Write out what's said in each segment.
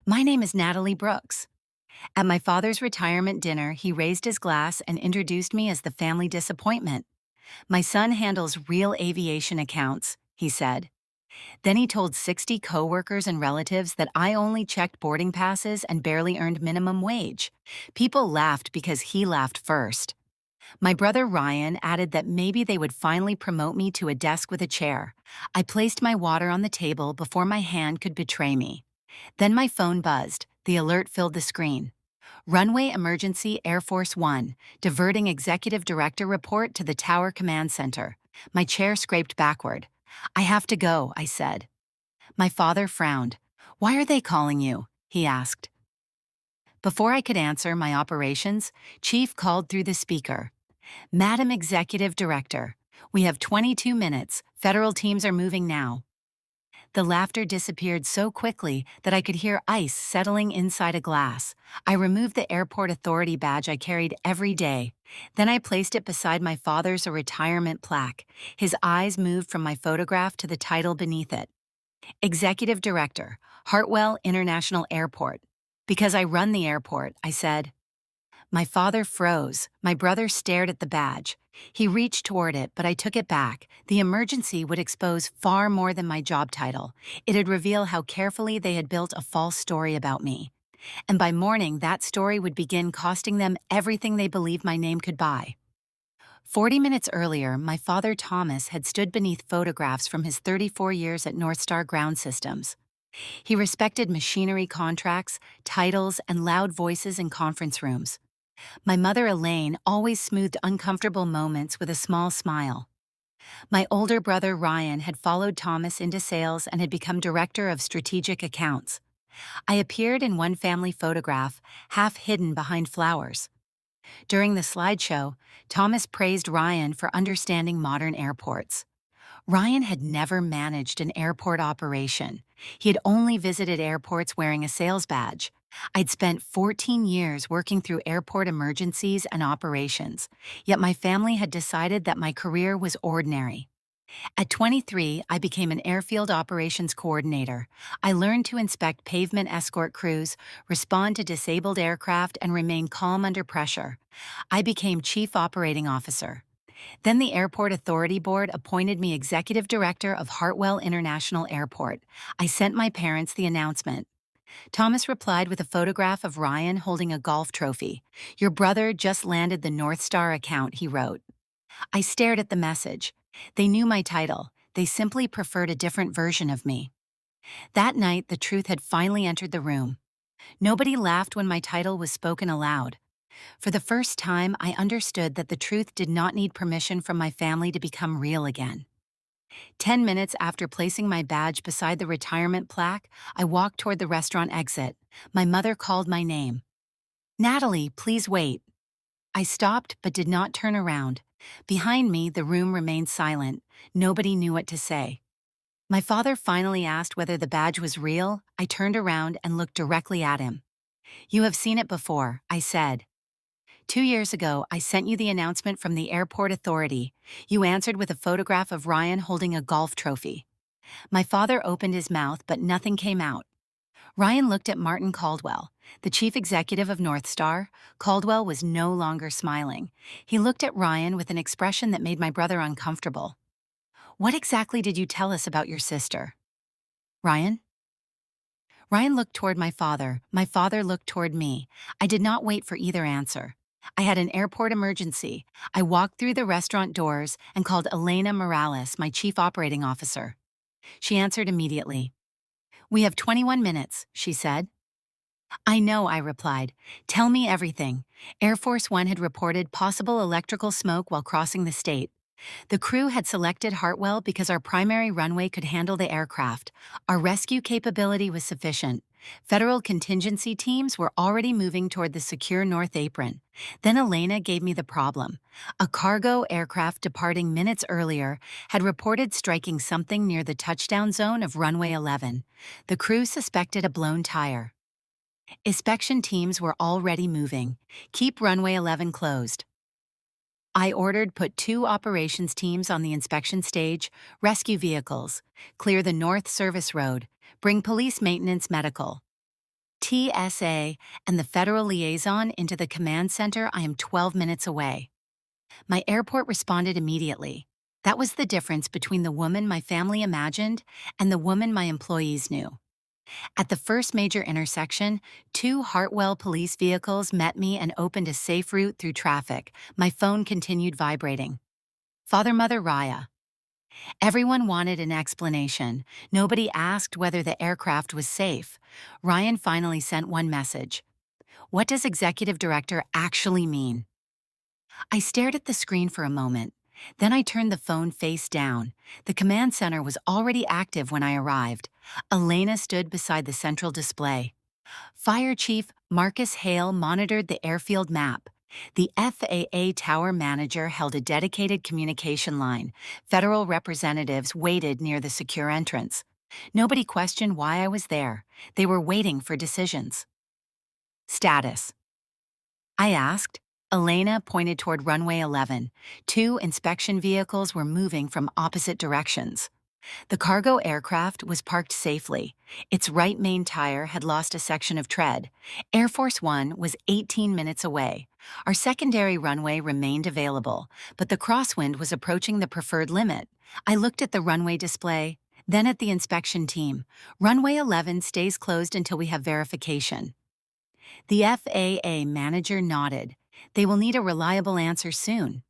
My name is Natalie Brooks. At my father's retirement dinner, he raised his glass and introduced me as the family disappointment. My son handles real aviation accounts, he said. Then he told 60 coworkers and relatives that I only checked boarding passes and barely earned minimum wage. People laughed because he laughed first. My brother Ryan added that maybe they would finally promote me to a desk with a chair. I placed my water on the table before my hand could betray me. Then my phone buzzed. The alert filled the screen. Runway Emergency Air Force One, diverting Executive Director report to the Tower Command Center. My chair scraped backward. I have to go, I said. My father frowned. Why are they calling you? He asked. Before I could answer my operations, Chief called through the speaker. Madam Executive Director, we have 22 minutes. Federal teams are moving now. The laughter disappeared so quickly that I could hear ice settling inside a glass. I removed the airport authority badge I carried every day. Then I placed it beside my father's retirement plaque. His eyes moved from my photograph to the title beneath it. Executive Director, Hartwell International Airport. Because I run the airport, I said. My father froze. My brother stared at the badge. He reached toward it, but I took it back. The emergency would expose far more than my job title. It'd reveal how carefully they had built a false story about me. And by morning, that story would begin costing them everything they believed my name could buy. 40 minutes earlier, my father Thomas had stood beneath photographs from his 34 years at North Star Ground Systems. He respected machinery contracts, titles, and loud voices in conference rooms. My mother Elaine always smoothed uncomfortable moments with a small smile. My older brother Ryan had followed Thomas into sales and had become director of strategic accounts. I appeared in one family photograph, half hidden behind flowers. During the slideshow, Thomas praised Ryan for understanding modern airports. Ryan had never managed an airport operation. He had only visited airports wearing a sales badge. I'd spent 14 years working through airport emergencies and operations, yet my family had decided that my career was ordinary. At 23, I became an airfield operations coordinator. I learned to inspect pavement escort crews, respond to disabled aircraft, and remain calm under pressure. I became chief operating officer. Then the Airport Authority Board appointed me executive director of Hartwell International Airport. I sent my parents the announcement. Thomas replied with a photograph of Ryan holding a golf trophy. Your brother just landed the North Star account, he wrote. I stared at the message. They knew my title. They simply preferred a different version of me. That night, the truth had finally entered the room. Nobody laughed when my title was spoken aloud. For the first time, I understood that the truth did not need permission from my family to become real again. 10 minutes after placing my badge beside the retirement plaque, I walked toward the restaurant exit. My mother called my name. Natalie, please wait. I stopped but did not turn around. Behind me, the room remained silent. Nobody knew what to say. My father finally asked whether the badge was real. I turned around and looked directly at him. You have seen it before, I said. 2 years ago, I sent you the announcement from the airport authority. You answered with a photograph of Ryan holding a golf trophy. My father opened his mouth, but nothing came out. Ryan looked at Martin Caldwell, the chief executive of North Star. Caldwell was no longer smiling. He looked at Ryan with an expression that made my brother uncomfortable. What exactly did you tell us about your sister? Ryan? Ryan looked toward my father. My father looked toward me. I did not wait for either answer. I had an airport emergency. I walked through the restaurant doors and called Elena Morales, my chief operating officer. She answered immediately. We have 21 minutes, she said. I know, I replied. Tell me everything. Air Force One had reported possible electrical smoke while crossing the state. The crew had selected Hartwell because our primary runway could handle the aircraft. Our rescue capability was sufficient. Federal contingency teams were already moving toward the secure North Apron. Then Elena gave me the problem. A cargo aircraft departing minutes earlier had reported striking something near the touchdown zone of runway 11. The crew suspected a blown tire. Inspection teams were already moving. Keep runway 11 closed. I ordered put 2 operations teams on the inspection stage, rescue vehicles, clear the North Service Road, bring police maintenance medical. TSA and the federal liaison into the command center. I am 12 minutes away. My airport responded immediately. That was the difference between the woman my family imagined and the woman my employees knew. At the first major intersection, 2 Hartwell police vehicles met me and opened a safe route through traffic. My phone continued vibrating. Father, Mother, Raya. Everyone wanted an explanation. Nobody asked whether the aircraft was safe. Ryan finally sent one message. What does executive director actually mean? I stared at the screen for a moment. Then I turned the phone face down. The command center was already active when I arrived. Elena stood beside the central display. Fire Chief Marcus Hale monitored the airfield map. The FAA tower manager held a dedicated communication line. Federal representatives waited near the secure entrance. Nobody questioned why I was there. They were waiting for decisions. Status, I asked. Elena pointed toward runway 11. 2 inspection vehicles were moving from opposite directions. The cargo aircraft was parked safely. Its right main tire had lost a section of tread. Air Force One was 18 minutes away. Our secondary runway remained available, but the crosswind was approaching the preferred limit. I looked at the runway display, then at the inspection team. Runway 11 stays closed until we have verification. The FAA manager nodded. They will need a reliable answer soon.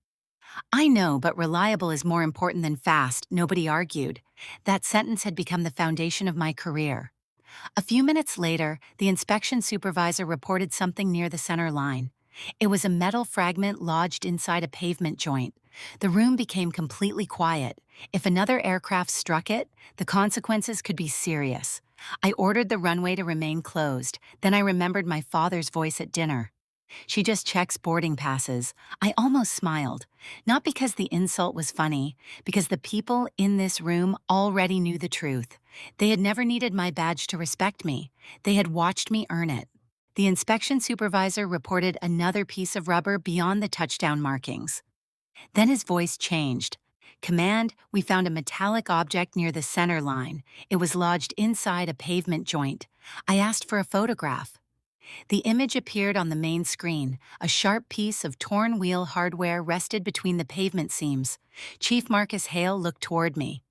I know, but reliable is more important than fast, nobody argued. That sentence had become the foundation of my career. A few minutes later, the inspection supervisor reported something near the center line. It was a metal fragment lodged inside a pavement joint. The room became completely quiet. If another aircraft struck it, the consequences could be serious. I ordered the runway to remain closed. Then I remembered my father's voice at dinner. She just checks boarding passes. I almost smiled. Not because the insult was funny, because the people in this room already knew the truth. They had never needed my badge to respect me. They had watched me earn it. The inspection supervisor reported another piece of rubber beyond the touchdown markings. Then his voice changed. Command, we found a metallic object near the center line. It was lodged inside a pavement joint. I asked for a photograph. The image appeared on the main screen. A sharp piece of torn wheel hardware rested between the pavement seams. Chief Marcus Hale looked toward me.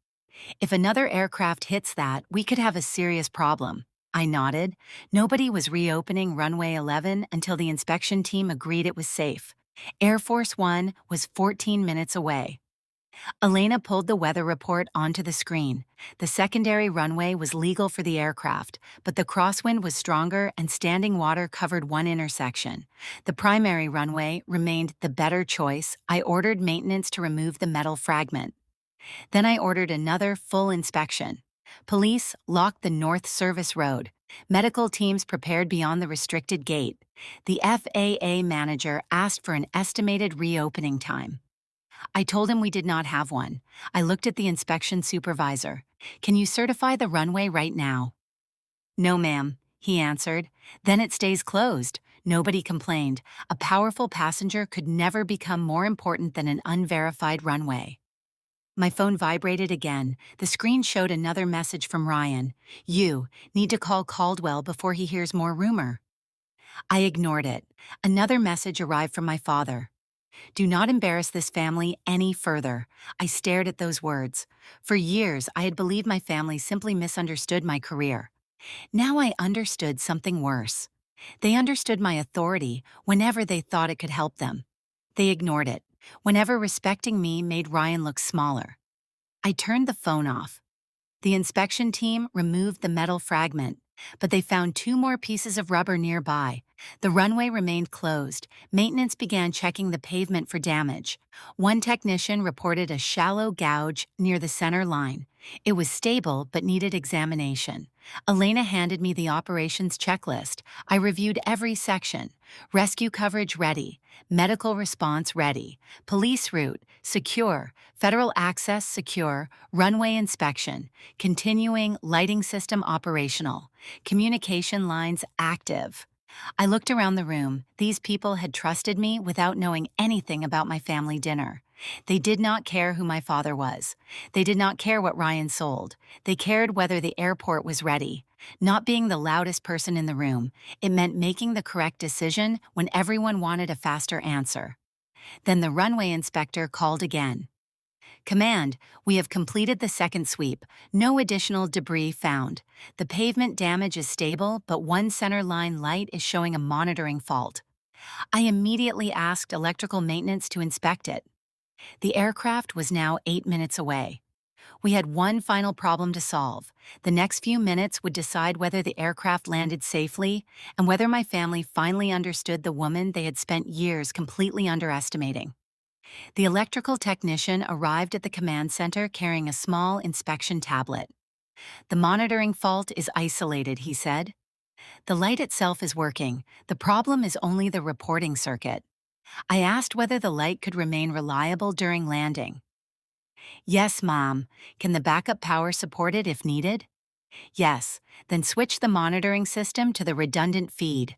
If another aircraft hits that, we could have a serious problem. I nodded. Nobody was reopening runway 11 until the inspection team agreed it was safe. Air Force One was 14 minutes away. Elena pulled the weather report onto the screen. The secondary runway was legal for the aircraft, but the crosswind was stronger and standing water covered one intersection. The primary runway remained the better choice. I ordered maintenance to remove the metal fragment. Then I ordered another full inspection. Police locked the North Service Road. Medical teams prepared beyond the restricted gate. The FAA manager asked for an estimated reopening time. I told him we did not have one. I looked at the inspection supervisor. Can you certify the runway right now? No, ma'am, he answered. Then it stays closed. Nobody complained. A powerful passenger could never become more important than an unverified runway. My phone vibrated again. The screen showed another message from Ryan. You need to call Caldwell before he hears more rumor. I ignored it. Another message arrived from my father. Do not embarrass this family any further. I stared at those words. For years, I had believed my family simply misunderstood my career. Now I understood something worse. They understood my authority whenever they thought it could help them. They ignored it, whenever respecting me made Ryan look smaller. I turned the phone off. The inspection team removed the metal fragment, but they found 2 more pieces of rubber nearby. The runway remained closed. Maintenance began checking the pavement for damage. One technician reported a shallow gouge near the center line. It was stable but needed examination. Elena handed me the operations checklist. I reviewed every section. Rescue coverage ready. Medical response ready. Police route secure. Federal access secure. Runway inspection. Continuing lighting system operational. Communication lines active. I looked around the room. These people had trusted me without knowing anything about my family dinner. They did not care who my father was. They did not care what Ryan sold. They cared whether the airport was ready. Not being the loudest person in the room, it meant making the correct decision when everyone wanted a faster answer. Then the runway inspector called again. Command, we have completed the second sweep. No additional debris found. The pavement damage is stable, but one center line light is showing a monitoring fault. I immediately asked electrical maintenance to inspect it. The aircraft was now 8 minutes away. We had one final problem to solve. The next few minutes would decide whether the aircraft landed safely and whether my family finally understood the woman they had spent years completely underestimating. The electrical technician arrived at the command center carrying a small inspection tablet. The monitoring fault is isolated, he said. The light itself is working. The problem is only the reporting circuit. I asked whether the light could remain reliable during landing. Yes, Mom. Can the backup power support it if needed? Yes. Then switch the monitoring system to the redundant feed.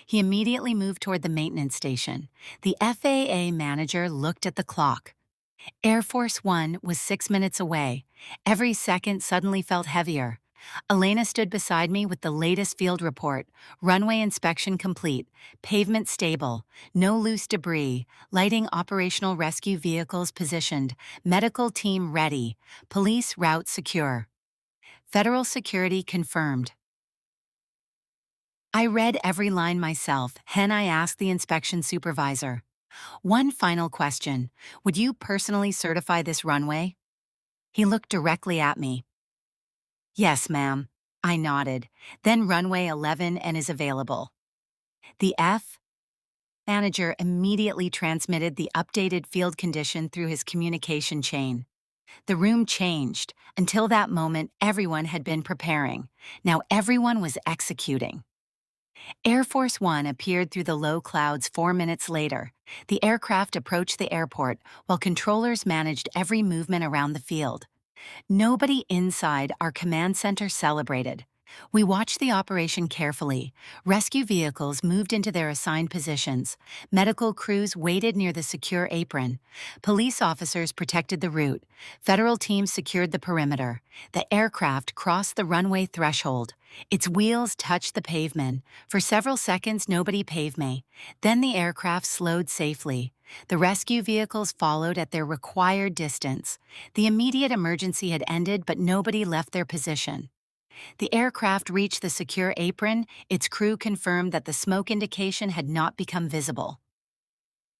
He immediately moved toward the maintenance station. The FAA manager looked at the clock. Air Force One was 6 minutes away. Every second suddenly felt heavier. Elena stood beside me with the latest field report. Runway inspection complete. Pavement stable. No loose debris. Lighting operational rescue vehicles positioned. Medical team ready. Police route secure. Federal security confirmed. I read every line myself, then I asked the inspection supervisor. One final question. Would you personally certify this runway? He looked directly at me. Yes, ma'am. I nodded. Then runway 11 and is available. The F manager immediately transmitted the updated field condition through his communication chain. The room changed. Until that moment, everyone had been preparing. Now everyone was executing. Air Force One appeared through the low clouds 4 minutes later. The aircraft approached the airport while controllers managed every movement around the field. Nobody inside our command center celebrated. We watched the operation carefully. Rescue vehicles moved into their assigned positions. Medical crews waited near the secure apron. Police officers protected the route. Federal teams secured the perimeter. The aircraft crossed the runway threshold. Its wheels touched the pavement. For several seconds, nobody paved me. Then the aircraft slowed safely. The rescue vehicles followed at their required distance. The immediate emergency had ended, but nobody left their position. The aircraft reached the secure apron. Its crew confirmed that the smoke indication had not become visible.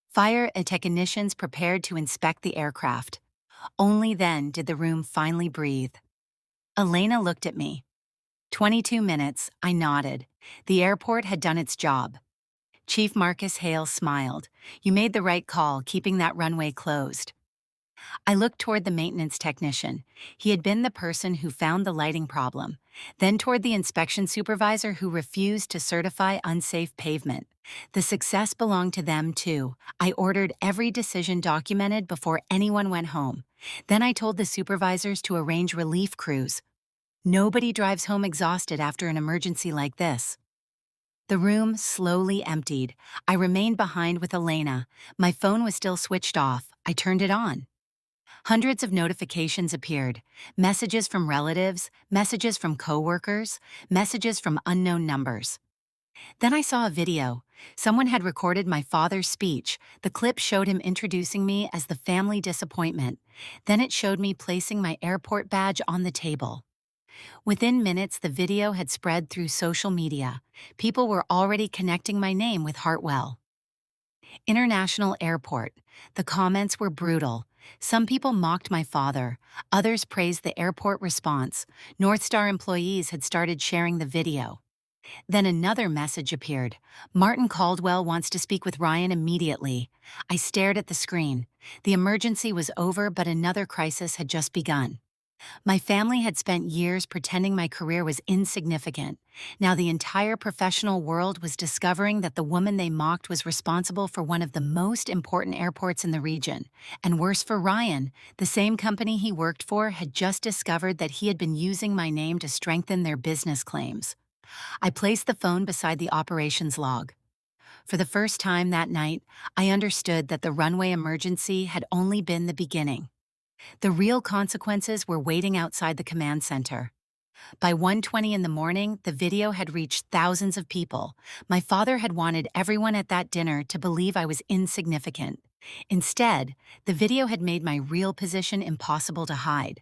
Fire and technicians prepared to inspect the aircraft. Only then did the room finally breathe. Elena looked at me. 22 minutes, I nodded. The airport had done its job. Chief Marcus Hale smiled. You made the right call, keeping that runway closed. I looked toward the maintenance technician. He had been the person who found the lighting problem. Then toward the inspection supervisor who refused to certify unsafe pavement. The success belonged to them, too. I ordered every decision documented before anyone went home. Then I told the supervisors to arrange relief crews. Nobody drives home exhausted after an emergency like this. The room slowly emptied. I remained behind with Elena. My phone was still switched off. I turned it on. Hundreds of notifications appeared. Messages from relatives, messages from coworkers, messages from unknown numbers. Then I saw a video. Someone had recorded my father's speech. The clip showed him introducing me as the family disappointment. Then it showed me placing my airport badge on the table. Within minutes, the video had spread through social media. People were already connecting my name with Hartwell. International Airport. The comments were brutal. Some people mocked my father. Others praised the airport response. North Star employees had started sharing the video. Then another message appeared. Martin Caldwell wants to speak with Ryan immediately. I stared at the screen. The emergency was over, but another crisis had just begun. My family had spent years pretending my career was insignificant. Now the entire professional world was discovering that the woman they mocked was responsible for one of the most important airports in the region. And worse for Ryan, the same company he worked for had just discovered that he had been using my name to strengthen their business claims. I placed the phone beside the operations log. For the first time that night, I understood that the runway emergency had only been the beginning. The real consequences were waiting outside the command center. By 1:20 in the morning, the video had reached thousands of people. My father had wanted everyone at that dinner to believe I was insignificant. Instead, the video had made my real position impossible to hide.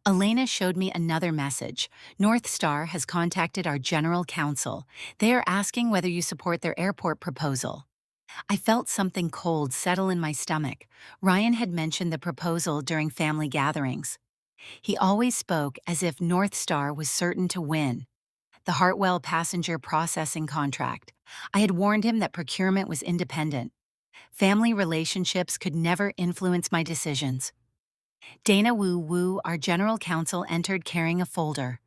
Elena showed me another message. North Star has contacted our general counsel. They are asking whether you support their airport proposal. I felt something cold settle in my stomach. Ryan had mentioned the proposal during family gatherings. He always spoke as if North Star was certain to win. The Hartwell passenger processing contract. I had warned him that procurement was independent. Family relationships could never influence my decisions. Dana Wu Wu, our general counsel, entered carrying a folder.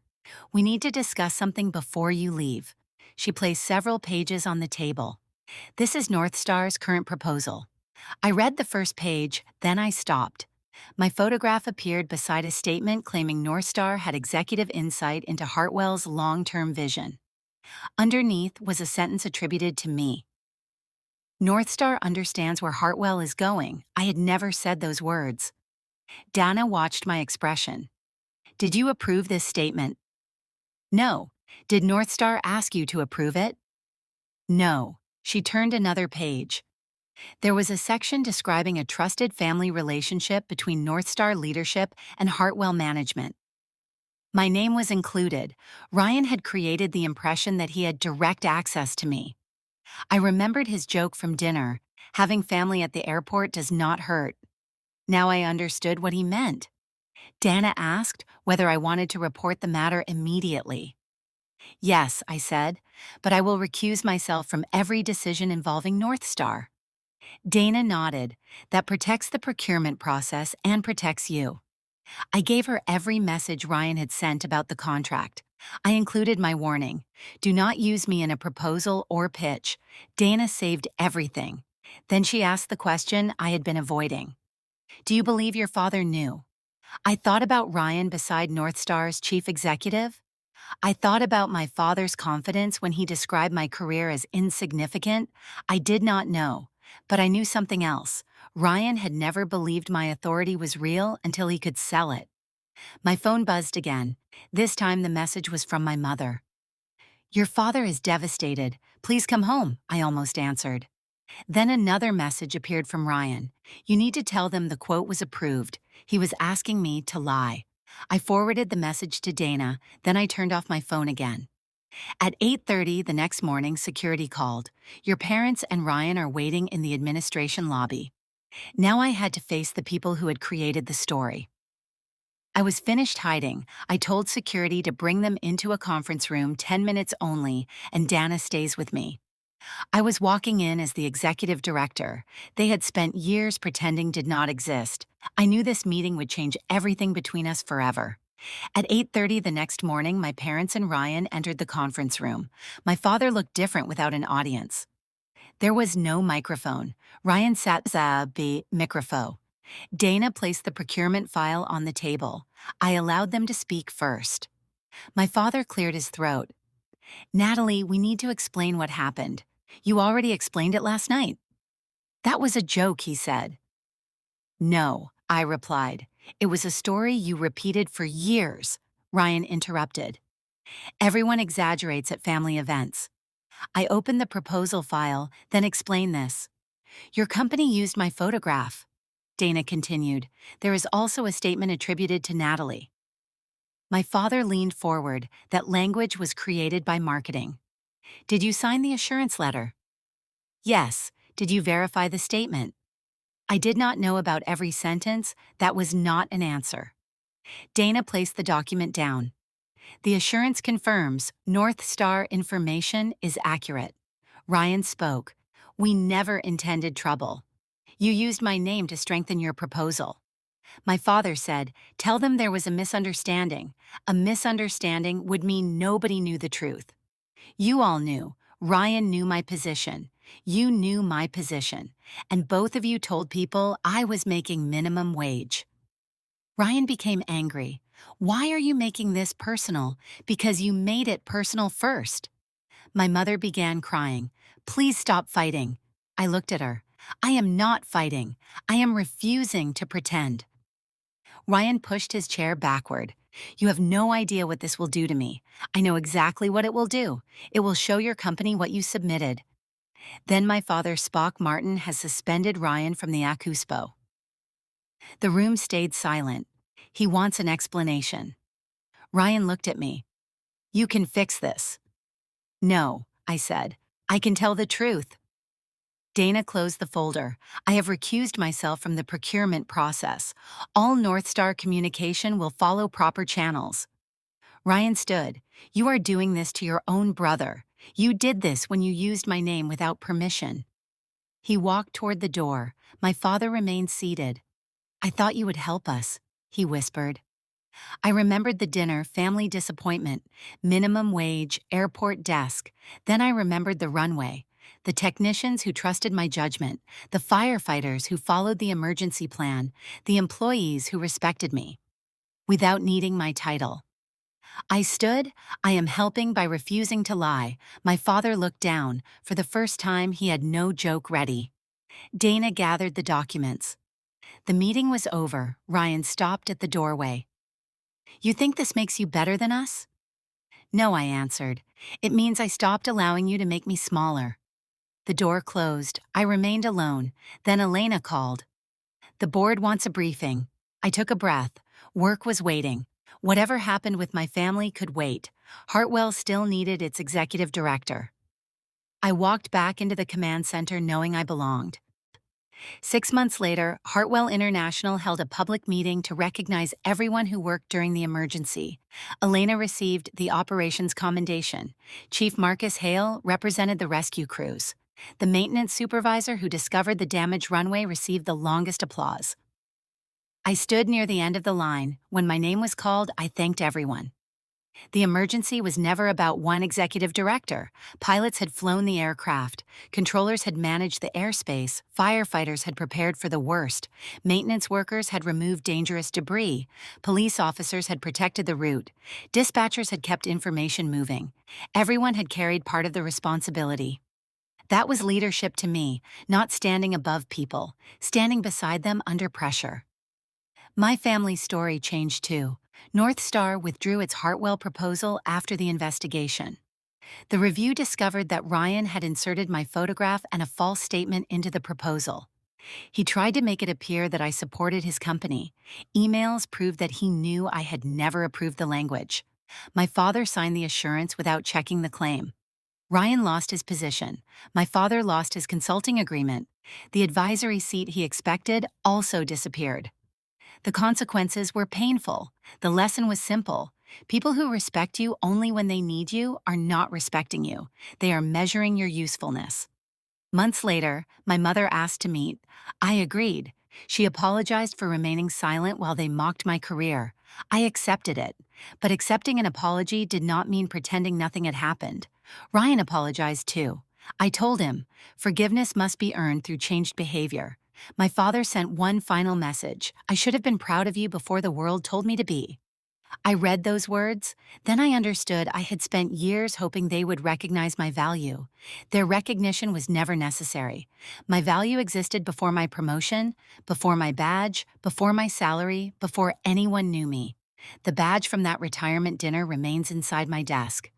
"We need to discuss something before you leave." She placed several pages on the table. "This is North Star's current proposal." I read the first page, then I stopped. My photograph appeared beside a statement claiming North Star had executive insight into Hartwell's long-term vision. Underneath was a sentence attributed to me. "North Star understands where Hartwell is going." I had never said those words. Dana watched my expression. "Did you approve this statement?" "No." "Did North Star ask you to approve it?" "No." She turned another page. There was a section describing a trusted family relationship between North Star leadership and Hartwell management. My name was included. Ryan had created the impression that he had direct access to me. I remembered his joke from dinner: "Having family at the airport does not hurt." Now I understood what he meant. Dana asked whether I wanted to report the matter immediately. "Yes," I said, "but I will recuse myself from every decision involving North Star." Dana nodded. "That protects the procurement process and protects you." I gave her every message Ryan had sent about the contract. I included my warning: "Do not use me in a proposal or pitch." Dana saved everything. Then she asked the question I had been avoiding. "Do you believe your father knew?" I thought about Ryan beside North Star's chief executive. I thought about my father's confidence when he described my career as insignificant. I did not know, but I knew something else. Ryan had never believed my authority was real until he could sell it. My phone buzzed again. This time the message was from my mother. "Your father is devastated. Please come home," I almost answered. Then another message appeared from Ryan. "You need to tell them the quote was approved." He was asking me to lie. I forwarded the message to Dana, then I turned off my phone again. At 8:30 the next morning, security called. "Your parents and Ryan are waiting in the administration lobby." Now I had to face the people who had created the story. I was finished hiding. I told security to bring them into a conference room, 10 minutes only, and Dana stays with me. I was walking in as the executive director. They had spent years pretending did not exist. I knew this meeting would change everything between us forever. At 8:30 the next morning, my parents and Ryan entered the conference room. My father looked different without an audience. There was no microphone. Ryan sat at the microphone. Dana placed the procurement file on the table. I allowed them to speak first. My father cleared his throat. "Natalie, we need to explain what happened. You already explained it last night." "That was a joke," he said. "No," I replied. "It was a story you repeated for years." Ryan interrupted. "Everyone exaggerates at family events." I opened the proposal file, then explained this. "Your company used my photograph." Dana continued. "There is also a statement attributed to Natalie." My father leaned forward. "That language was created by marketing." "Did you sign the assurance letter?" "Yes." "Did you verify the statement?" I did not know about every sentence. That was not an answer. Dana placed the document down. "The assurance confirms North Star information is accurate." Ryan spoke. "We never intended trouble. You used my name to strengthen your proposal." My father said, "Tell them there was a misunderstanding. A misunderstanding would mean nobody knew the truth. You all knew. Ryan knew my position. You knew my position. And both of you told people I was making minimum wage." Ryan became angry. "Why are you making this personal?" "Because you made it personal first." My mother began crying. "Please stop fighting." I looked at her. "I am not fighting. I am refusing to pretend." Ryan pushed his chair backward. "You have no idea what this will do to me. I know exactly what it will do. It will show your company what you submitted." Then my father, Spock Martin, has suspended Ryan from the ACUSPO. The room stayed silent. He wants an explanation. Ryan looked at me. "You can fix this." "No," I said. "I can tell the truth." Dana closed the folder. "I have recused myself from the procurement process. All North Star communication will follow proper channels." Ryan stood. "You are doing this to your own brother. You did this when you used my name without permission." He walked toward the door. My father remained seated. "I thought you would help us," he whispered. I remembered the dinner, family disappointment, minimum wage, airport desk. Then I remembered the runway, the technicians who trusted my judgment, the firefighters who followed the emergency plan, the employees who respected me without needing my title. I stood. "I am helping by refusing to lie." My father looked down. For the first time, he had no joke ready. Dana gathered the documents. The meeting was over. Ryan stopped at the doorway. "You think this makes you better than us?" "No," I answered. "It means I stopped allowing you to make me smaller." The door closed. I remained alone. Then Elena called. "The board wants a briefing." I took a breath. Work was waiting. Whatever happened with my family could wait. Hartwell still needed its executive director. I walked back into the command center knowing I belonged. 6 months later, Hartwell International held a public meeting to recognize everyone who worked during the emergency. Elena received the Operations Commendation. Chief Marcus Hale represented the rescue crews. The maintenance supervisor who discovered the damaged runway received the longest applause. I stood near the end of the line. When my name was called, I thanked everyone. The emergency was never about one executive director. Pilots had flown the aircraft, controllers had managed the airspace, firefighters had prepared for the worst, maintenance workers had removed dangerous debris, police officers had protected the route, dispatchers had kept information moving. Everyone had carried part of the responsibility. That was leadership to me, not standing above people, standing beside them under pressure. My family's story changed too. North Star withdrew its Hartwell proposal after the investigation. The review discovered that Ryan had inserted my photograph and a false statement into the proposal. He tried to make it appear that I supported his company. Emails proved that he knew I had never approved the language. My father signed the assurance without checking the claim. Ryan lost his position. My father lost his consulting agreement. The advisory seat he expected also disappeared. The consequences were painful. The lesson was simple. People who respect you only when they need you are not respecting you. They are measuring your usefulness. Months later, my mother asked to meet. I agreed. She apologized for remaining silent while they mocked my career. I accepted it. But accepting an apology did not mean pretending nothing had happened. Ryan apologized too. I told him, forgiveness must be earned through changed behavior. My father sent one final message. I should have been proud of you before the world told me to be. I read those words. Then I understood I had spent years hoping they would recognize my value. Their recognition was never necessary. My value existed before my promotion, before my badge, before my salary, before anyone knew me. The badge from that retirement dinner remains inside my desk.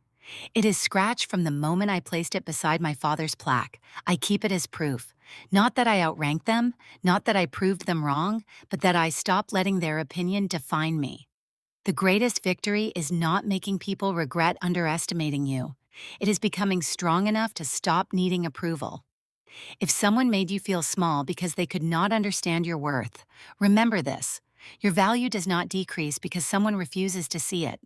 It is scratched from the moment I placed it beside my father's plaque. I keep it as proof. Not that I outranked them, not that I proved them wrong, but that I stopped letting their opinion define me. The greatest victory is not making people regret underestimating you. It is becoming strong enough to stop needing approval. If someone made you feel small because they could not understand your worth, remember this. Your value does not decrease because someone refuses to see it.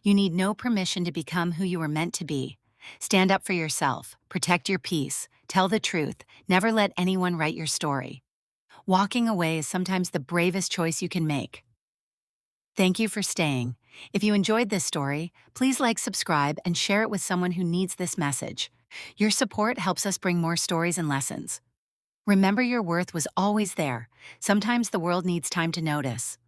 You need no permission to become who you were meant to be. Stand up for yourself, protect your peace, tell the truth, never let anyone write your story. Walking away is sometimes the bravest choice you can make. Thank you for staying. If you enjoyed this story, please like, subscribe, and share it with someone who needs this message. Your support helps us bring more stories and lessons. Remember, your worth was always there. Sometimes the world needs time to notice.